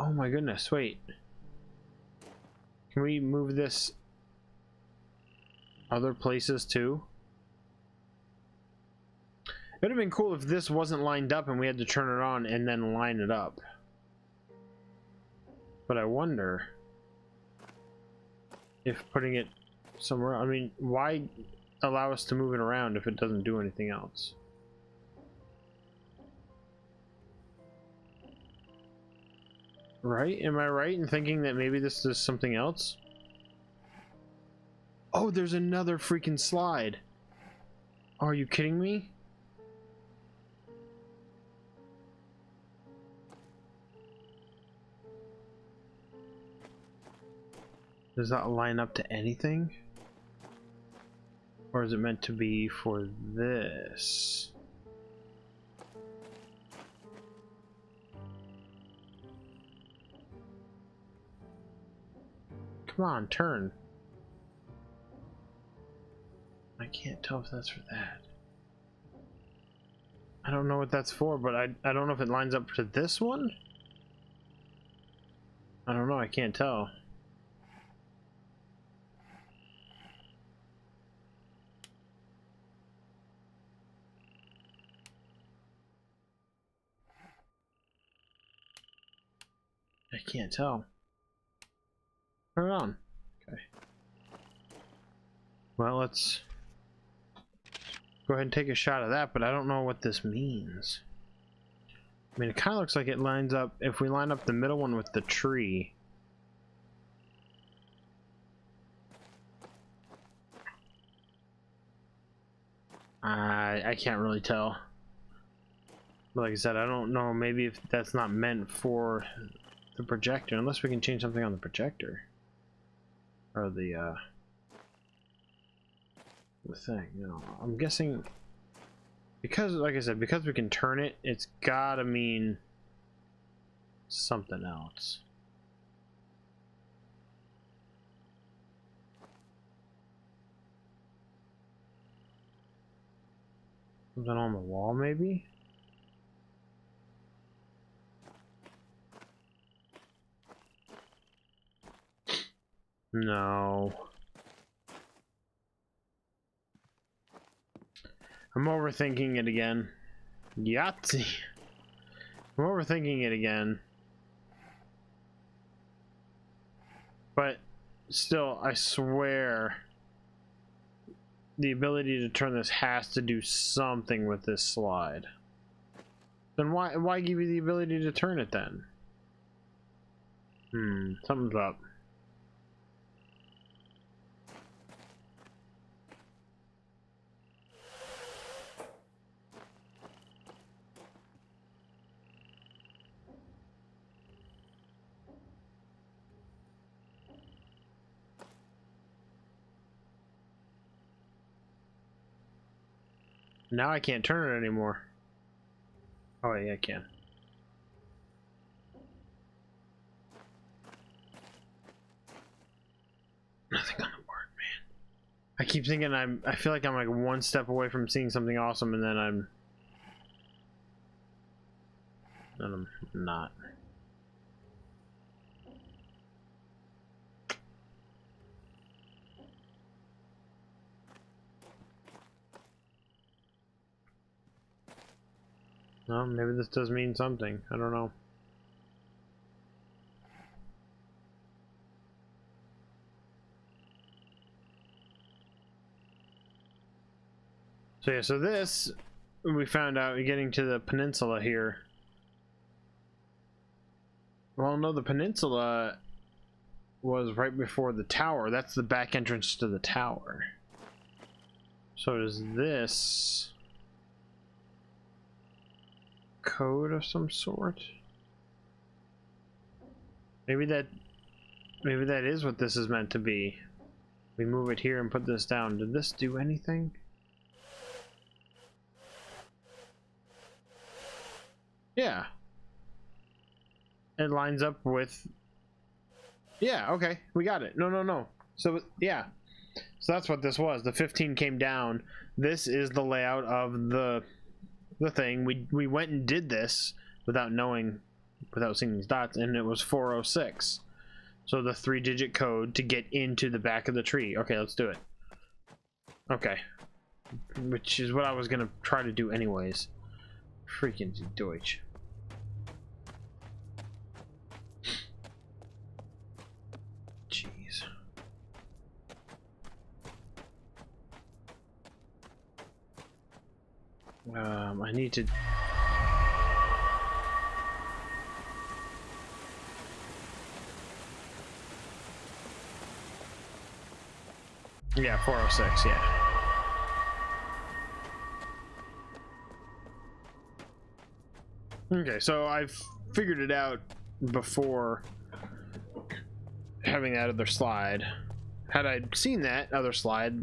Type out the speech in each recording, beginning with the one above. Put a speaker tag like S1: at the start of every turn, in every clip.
S1: Oh my goodness, wait. Can we move this other places too? It would have been cool if this wasn't lined up and we had to turn it on and then line it up. But I wonder if putting it somewhere, I mean, why allow us to move it around if it doesn't do anything else? Right? Am I right in thinking that maybe this is something else? Oh, there's another freaking slide. Oh, are you kidding me? Does that line up to anything? Or is it meant to be for this? Come on, turn. I can't tell if that's for that. I don't know what that's for, but I don't know if it lines up to this one? I don't know, I can't tell. I can't tell. Turn it on. Okay. Well, let's go ahead and take a shot of that, but I don't know what this means. I mean, it kind of looks like it lines up, if we line up the middle one with the tree. I can't really tell. But like I said, I don't know, maybe if that's not meant for the projector, unless we can change something on the projector. Or the thing, you know. I'm guessing because, like I said, because we can turn it, it's gotta mean something else. Something on the wall, maybe? No. I'm overthinking it again. Yahtzee. I'm overthinking it again. But still, I swear the ability to turn this has to do something with this slide. Then why give you the ability to turn it then? Something's up. Now I can't turn it anymore. Oh yeah, I can. Nothing on the board, man. I keep thinking I feel like I'm like one step away from seeing something awesome, and then I'm not. Well, maybe this does mean something. I don't know. So yeah, so this, we found out getting to the peninsula here. Well, no, the peninsula was right before the tower. That's the back entrance to the tower. So does this code of some sort? Maybe that is what this is meant to be. We move it here and put this down. Did this do anything? Yeah. It lines up with... Yeah, okay. We got it. No. So, yeah. So that's what this was. The 15 came down. This is the layout of the thing. We went and did this without knowing without seeing these dots, and it was 406. So the 3-digit code to get into the back of the tree. Okay, let's do it. Okay. Which is what I was gonna try to do anyways. Freaking Deutsch. Jeez. I need to... Yeah, 406, yeah. Okay, so I've figured it out before having that other slide. Had I seen that other slide,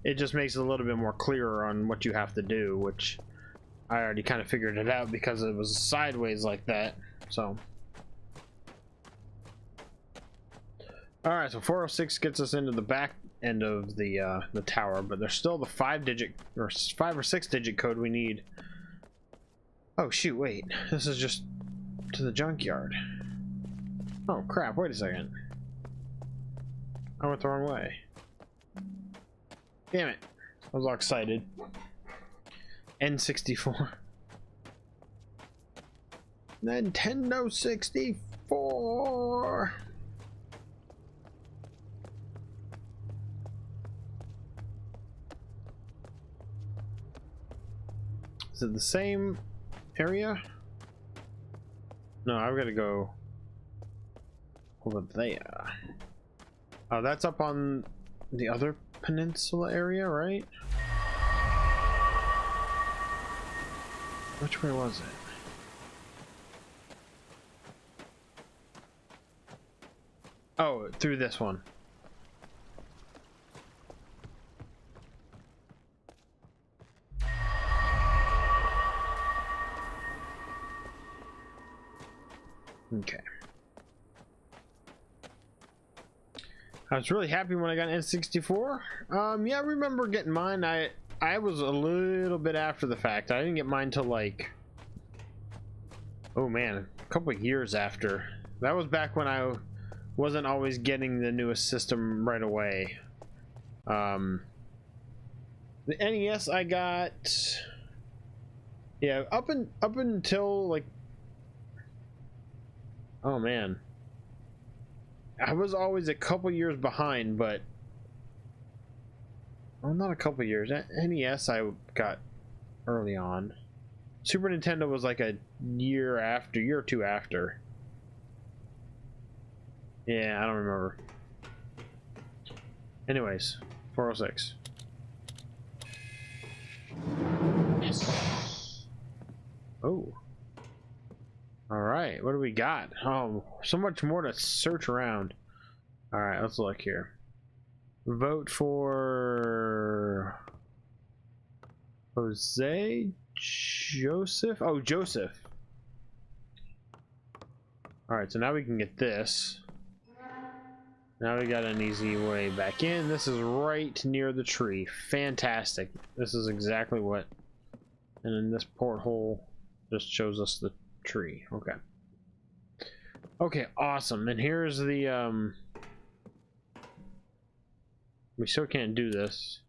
S1: it just makes it a little bit more clearer on what you have to do, which I already kind of figured it out because it was sideways like that, so. Alright, so 406 gets us into the back end of the tower, but there's still the 5-digit or 5 or 6-digit code we need. Oh shoot, wait, this is just to the junkyard. Oh crap, wait a second. I went the wrong way. Damn it, I was all excited. N64. Nintendo 64. Is it the same area? No, I've got to go over there. Oh, that's up on the other peninsula area, right? Which way was it? Oh, through this one. Okay. I was really happy when I got an N64. Yeah, I remember getting mine. I was a little bit after the fact. I didn't get mine till like, oh man, a couple of years after. That was back when I wasn't always getting the newest system right away. The NES I got, yeah, up until like, oh man, I was always a couple years behind, but well, not a couple years. NES I got early on. Super Nintendo was like a year or two after. Yeah, I don't remember. Anyways, 406. Yes. Oh. Alright, what do we got? Oh, so much more to search around. Alright, let's look here. Vote for Jose Joseph. Oh, Joseph. Alright, so now we can get this. Now we got an easy way back in. This is right near the tree. Fantastic. This is exactly what. And then this porthole just shows us the tree. Okay. Okay, awesome. And here's the we still can't do this,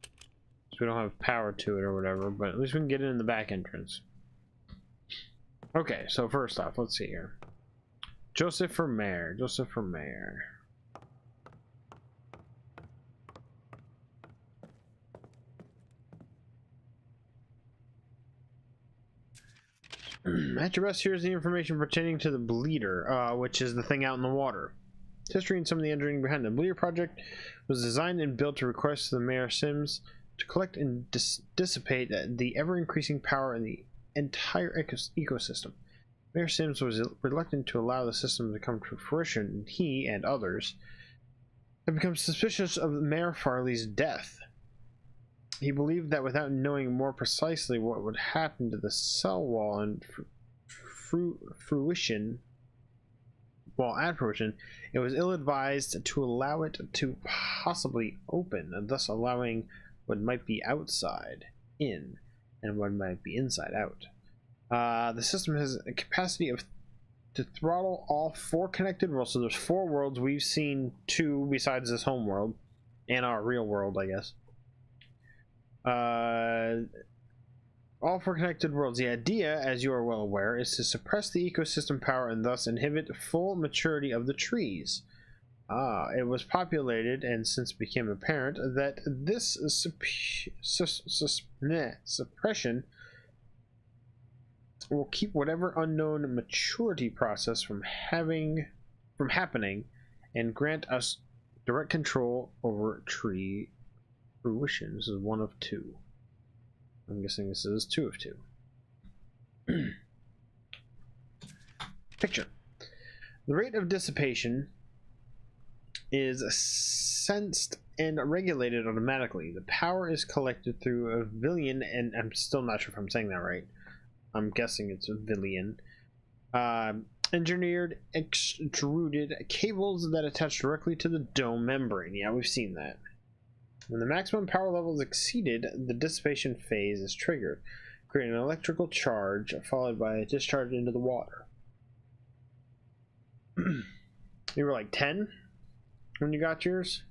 S1: so we don't have power to it or whatever, but at least we can get it in the back entrance. Okay, so first off, let's see here. Joseph for mayor. Joseph for mayor. At your best, here's the information pertaining to the bleeder, which is the thing out in the water. History and some of the engineering behind the bleeder project was designed and built to request the Mayor Sims to collect and dissipate the ever-increasing power in the entire ecosystem. Mayor Sims was reluctant to allow the system to come to fruition, and he and others have become suspicious of Mayor Farley's death. He believed that without knowing more precisely what would happen to the cell wall and fruition, it was ill-advised to allow it to possibly open, and thus allowing what might be outside in and what might be inside out. The system has a capacity of to throttle all 4 connected worlds. So there's 4 worlds. We've seen 2 besides this home world and our real world, I guess. All 4 connected worlds. The idea, as you are well aware, is to suppress the ecosystem power and thus inhibit full maturity of the trees. It was populated and since became apparent that this suppression will keep whatever unknown maturity process from happening and grant us direct control over tree fruition. This is 1 of 2. I'm guessing this is 2 of 2. Picture. The rate of dissipation is sensed and regulated automatically. The power is collected through a villian, and I'm still not sure if I'm saying that right. I'm guessing it's a villian. Engineered extruded cables that attach directly to the dome membrane. Yeah, we've seen that. When the maximum power level is exceeded, the dissipation phase is triggered, creating an electrical charge followed by a discharge into the water. You were like 10 when you got yours?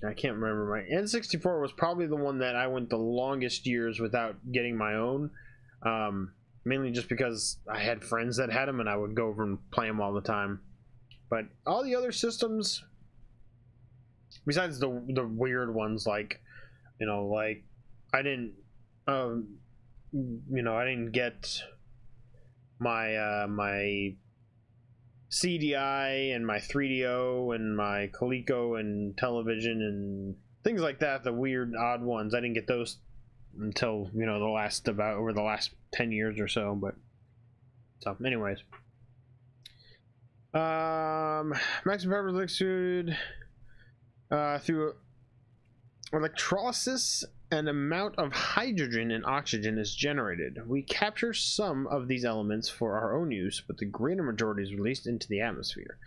S1: I can't remember. My N64 was probably the one that I went the longest years without getting my own. Mainly just because I had friends that had them and I would go over and play them all the time. But all the other systems, besides the weird ones, like, you know, like I didn't get my my CDI and my 3DO and my Coleco and television and things like that, the weird odd ones. I didn't get those until, you know, over the last 10 years or so. But so anyways, maximum power is extruded through electrolysis. An amount of hydrogen and oxygen is generated. We capture some of these elements for our own use, but the greater majority is released into the atmosphere.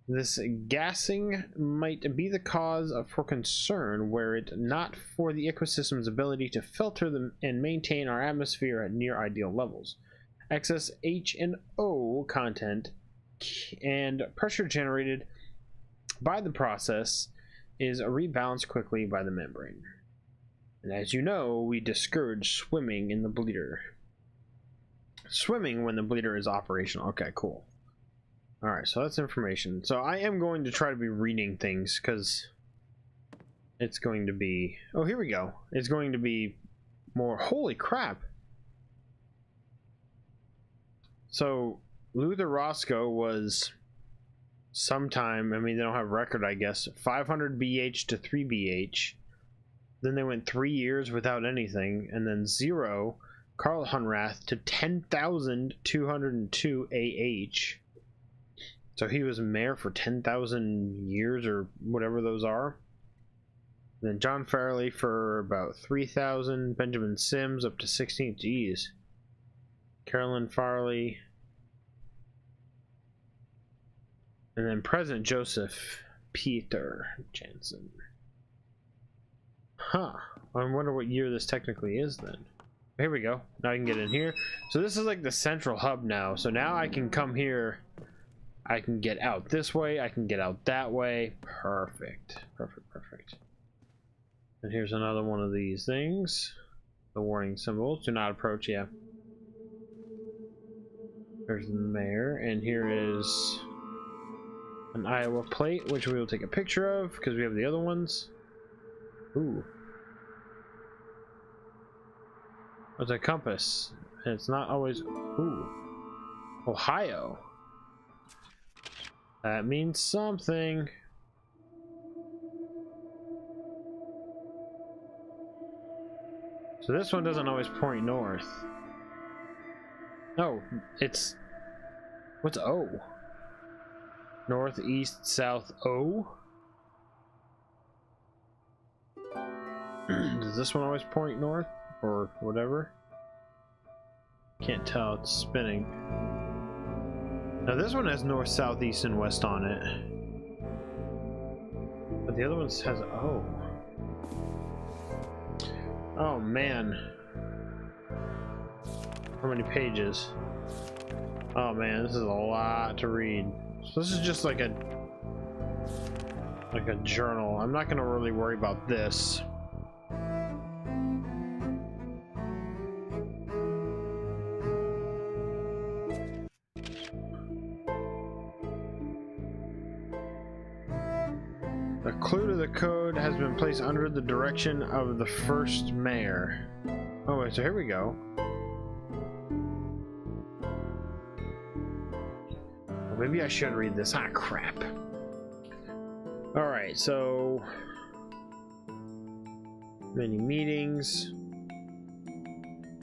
S1: This gassing might be the cause for concern, were it not for the ecosystem's ability to filter them and maintain our atmosphere at near ideal levels. Excess H and O content and pressure generated by the process is rebalanced quickly by the membrane. And as you know, we discourage swimming in the bleeder. Swimming when the bleeder is operational. Okay, cool. Alright, so that's information. So I am going to try to be reading things, because it's going to be... Oh, here we go. It's going to be more... Holy crap! So, Luther Roscoe was sometime... I mean, they don't have record, I guess. 500 BH to 3 BH. Then they went 3 years without anything. And then 0, Karl Hunrath, to 10,202 AH. So he was mayor for 10,000 years or whatever those are. Then John Farley for about 3,000. Benjamin Sims up to 16. Jeez. Carolyn Farley. And then President Joseph Peter Jansen. Huh. I wonder what year this technically is then. Here we go. Now I can get in here. So this is like the central hub now. So now I can come here. I can get out this way. I can get out that way. Perfect. Perfect, perfect. And here's another one of these things. The warning symbols. Do not approach. Yeah. There's the mayor. And here is an Iowa plate, which we will take a picture of because we have the other ones. Ooh. It's a compass. And it's not always... Ooh. Ohio. That means something. So this one doesn't always point north. No, it's... What's O? North, east, south, O? Does this one always point north? Or whatever? Can't tell, it's spinning. Now this one has north, south, east, and west on it. But the other one has O. Oh man. How many pages? Oh man, this is a lot to read. So this is just like a journal. I'm not gonna really worry about this. A clue to the code has been placed under the direction of the first mayor. Oh wait, so here we go. Well, maybe I should read this. Ah, crap. Alright, so... many meetings.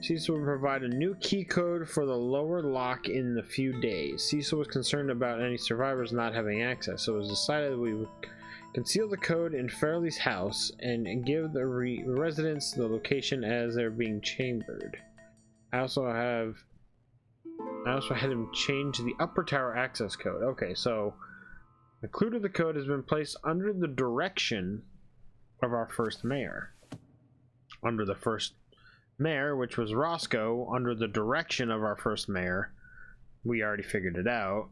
S1: Cecil will provide a new key code for the lower lock in a few days. Cecil was concerned about any survivors not having access, so it was decided that we would conceal the code in Fairley's house and give the residents the location as they're being chambered. I also had him change the upper tower access code. Okay, so the clue to the code has been placed under the direction of our first mayor. Under the first mayor, which was Roscoe, under the direction of our first mayor. We already figured it out.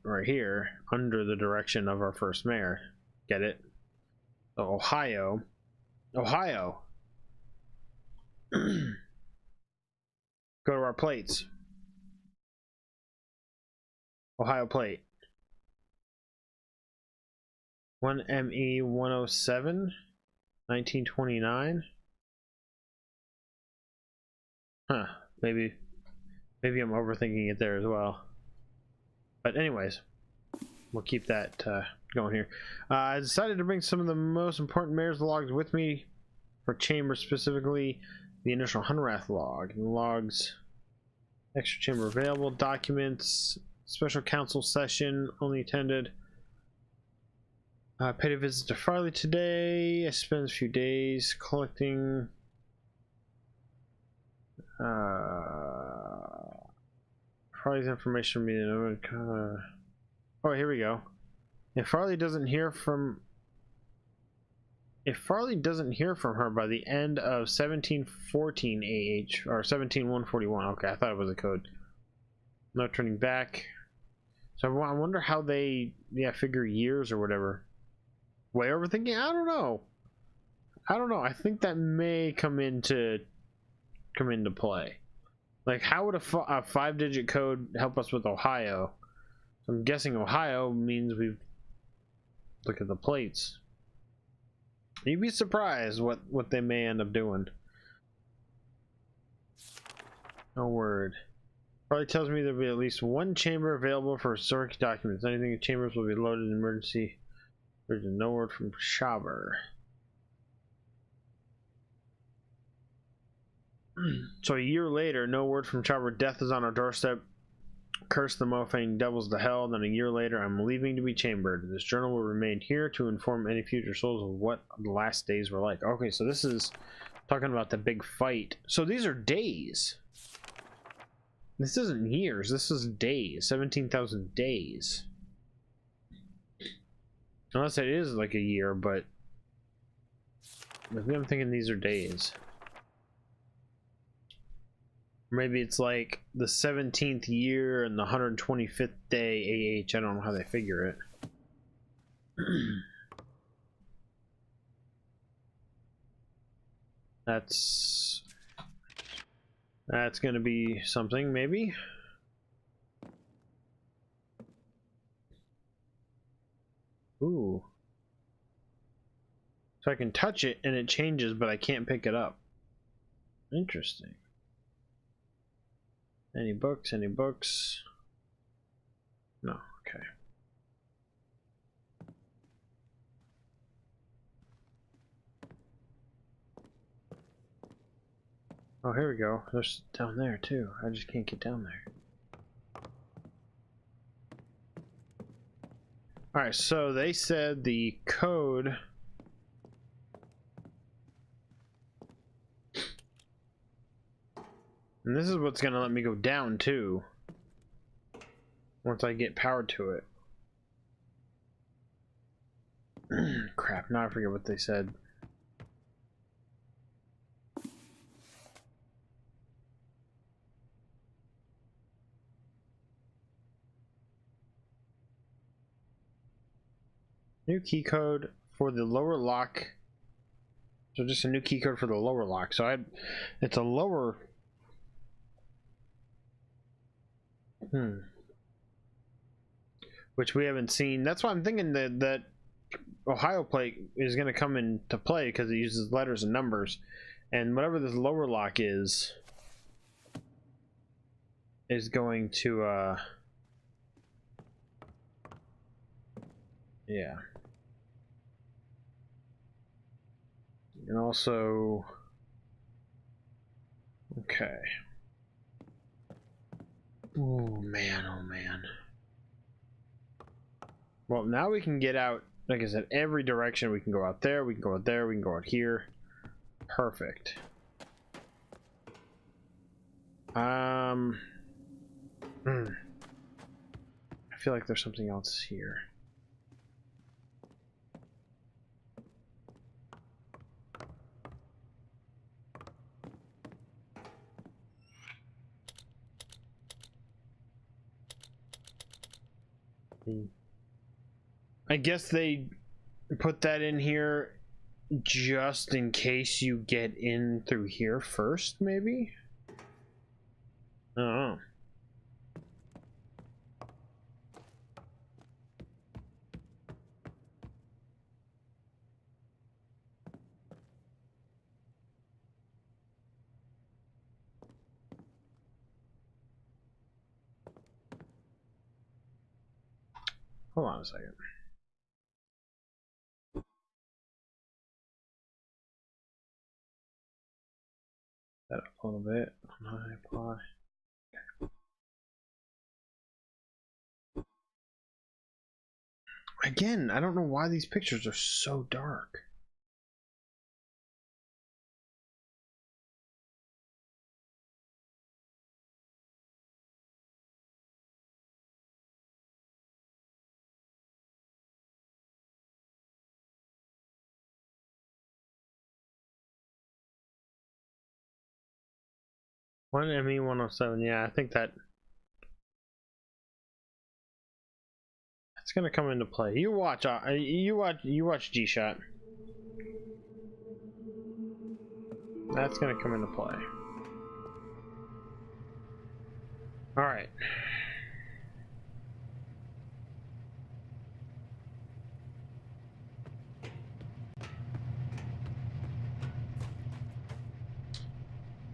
S1: Right here, under the direction of our first mayor. Get it? So Ohio. Ohio! Go to our plates. Ohio plate. 1ME 107, 1929. Huh, maybe I'm overthinking it there as well. But anyways, we'll keep that going here. I decided to bring some of the most important mayor's logs with me for chamber, specifically the initial Hunrath log. And the logs, extra chamber available, documents, special council session, only attended. Paid a visit to Farley today. I spent a few days collecting Farley's information meeting. Oh, here we go. If Farley doesn't hear from her by the end of 1714 AH or 17141. Okay, I thought it was a code. No turning back. So I wonder how they figure years or whatever. Way overthinking? I don't know. I think that may come into play. Like, how would a 5-digit code help us with Ohio? I'm guessing Ohio means we look at the plates. You'd be surprised what they may end up doing. No word. Probably tells me there'll be at least one chamber available for historic documents. Anything in chambers will be loaded in emergency. There's no word from Shaber. So a year later, no word from Shaber. Death is on our doorstep. Curse the mofang devils to hell. Then a year later, I'm leaving to be chambered. This journal will remain here to inform any future souls of what the last days were like. Okay, so this is talking about the big fight. So these are days. This isn't years. This is days. 17,000 days. Unless it is like a year, but maybe I'm thinking these are days. Maybe it's like the 17th year and the 125th day AH. I don't know how they figure it. That's gonna be something, maybe. Ooh. So I can touch it and it changes, but I can't pick it up. Interesting. Any books? Any books? No, okay. Oh, here we go. There's down there too. I just can't get down there. Alright, so they said the code and this is what's gonna let me go down too once I get power to it. Crap, now I forget what they said. New key code for the lower lock. So just a new key code for the lower lock. So it's a lower. Which we haven't seen. That's why I'm thinking that Ohio plate is going to come into play because it uses letters and numbers, and whatever this lower lock is going to yeah. And also, okay. Oh man, oh man. Well, now we can get out, like I said, every direction. We can go out there, we can go out there, we can go out here. Perfect. I feel like there's something else here. I guess they put that in here just in case you get in through here first, maybe? I don't know. Hold on a second. That up a little bit. Apply. Again, I don't know why these pictures are so dark. One ME 107. Yeah, I think that's gonna come into play. You watch. You watch G-Shot. That's gonna come into play. All right.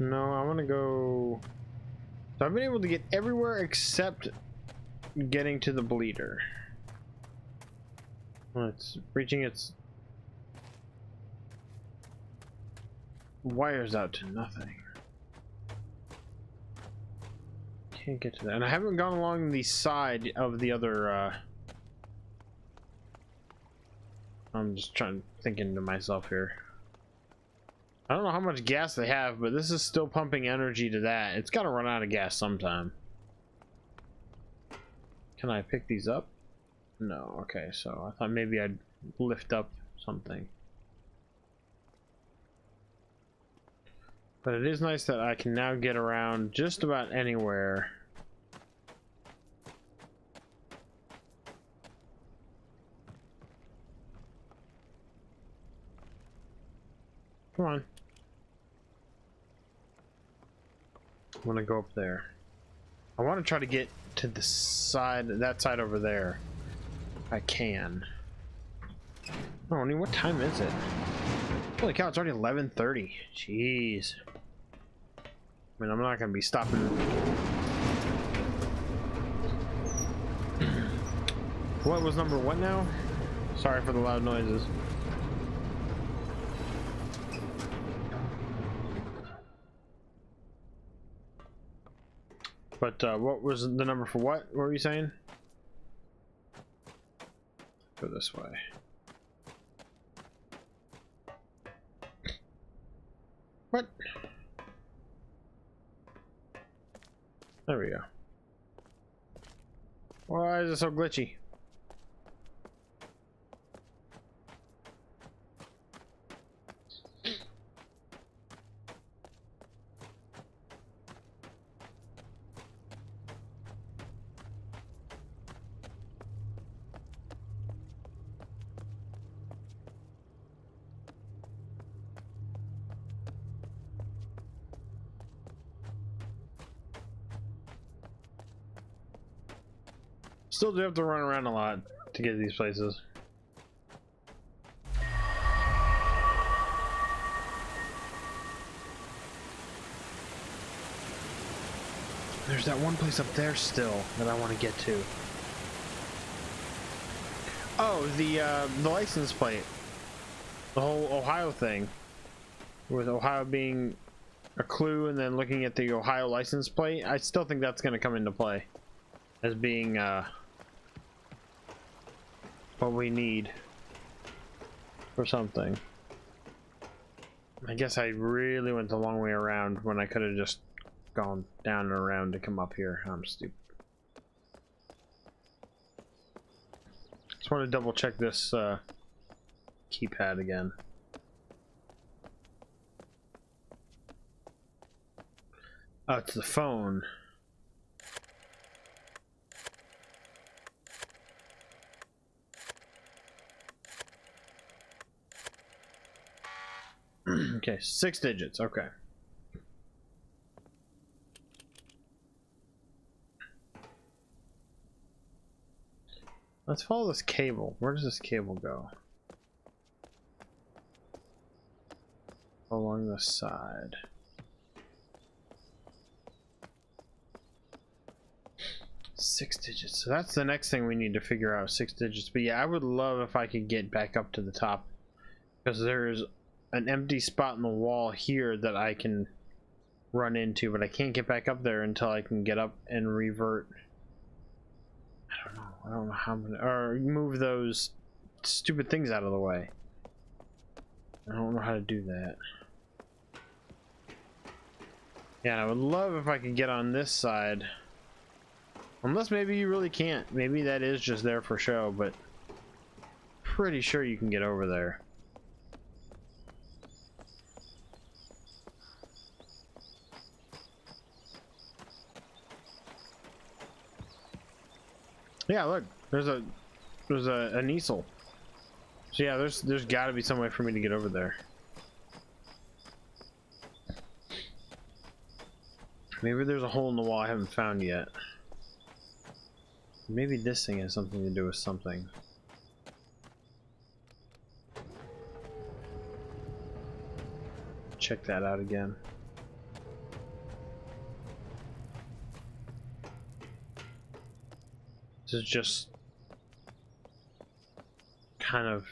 S1: No, I want to go. So I've been able to get everywhere except getting to the bleeder. Well, it's reaching its wires out to nothing. Can't get to that. And I haven't gone along the side of the other I'm just thinking to myself here. I don't know how much gas they have, but this is still pumping energy to that. It's got to run out of gas sometime. Can I pick these up? No. Okay, so I thought maybe I'd lift up something. But it is nice that I can now get around just about anywhere. Come on. I want to go up there. I want to try to get to the side, that side over there. I can. Oh, I mean, what time is it? Holy cow, it's already 11:30. Jeez. I mean, I'm not going to be stopping. What was number one now? Sorry for the loud noises. But what was the number for what? What were you saying? Go this way. What? There we go. Why is it so glitchy? Still do have to run around a lot to get to these places. There's that one place up there still that I want to get to. Oh, the license plate. The whole Ohio thing. With Ohio being a clue and then looking at the Ohio license plate, I still think that's going to come into play as being what we need for something. I guess I really went the long way around when I could have just gone down and around to come up here. I'm stupid. Just want to double check this keypad again. Oh, it's the phone. Okay, 6 digits. Okay. Let's follow this cable. Where does this cable go? Along the side. Six digits. So that's the next thing we need to figure out, 6 digits. But yeah, I would love if I could get back up to the top, because there's an empty spot in the wall here that I can run into, but I can't get back up there until I can get up and revert. I don't know how many, or move those stupid things out of the way. I don't know how to do that. Yeah, I would love if I could get on this side. Unless maybe you really can't. Maybe that is just there for show, but pretty sure you can get over there. Yeah, look, there's an easel. So yeah, there's got to be some way for me to get over there. Maybe there's a hole in the wall I haven't found yet. Maybe this thing has something to do with something. Check that out again. This is just kind of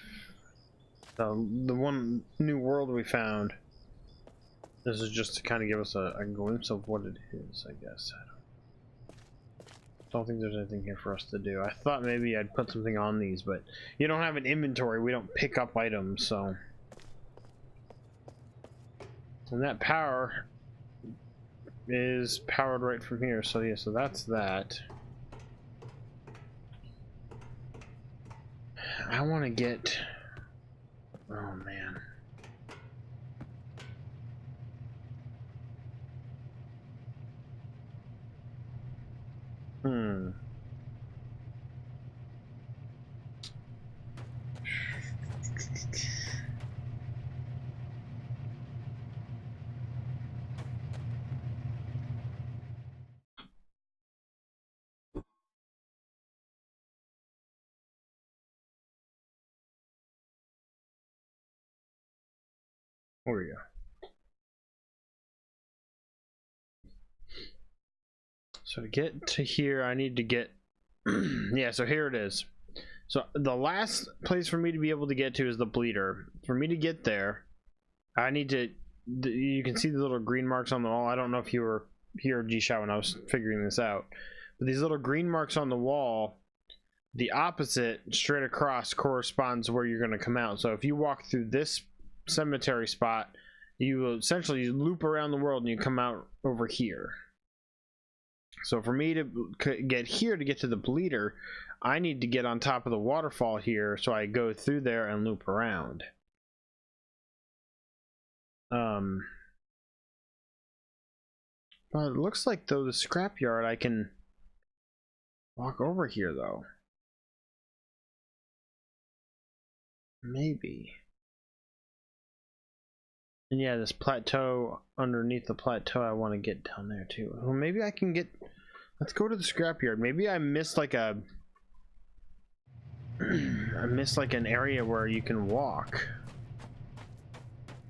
S1: the one new world we found. This is just to kind of give us a glimpse of what it is, I guess. I don't think there's anything here for us to do. I thought maybe I'd put something on these, but you don't have an inventory. We don't pick up items, so. And that power is powered right from here, so yeah, so that's that. I want to get... Oh, man. There we go. So to get to here, I need to get... Yeah, so here it is. So the last place for me to be able to get to is the bleeder. For me to get there, I need to... You can see the little green marks on the wall. I don't know if you were here, G-Shot, when I was figuring this out. But these little green marks on the wall, the opposite, straight across, corresponds to where you're going to come out. So if you walk through this cemetery spot, you will essentially loop around the world and you come out over here. So for me to get here to get to the bleeder, I need to get on top of the waterfall here, so I go through there and loop around. But it looks like though the scrapyard I can walk over here though. Maybe. And yeah, this plateau, underneath the plateau, I want to get down there too. Well, maybe I can get... Let's go to the scrapyard. Maybe I missed like a I missed like an area where you can walk.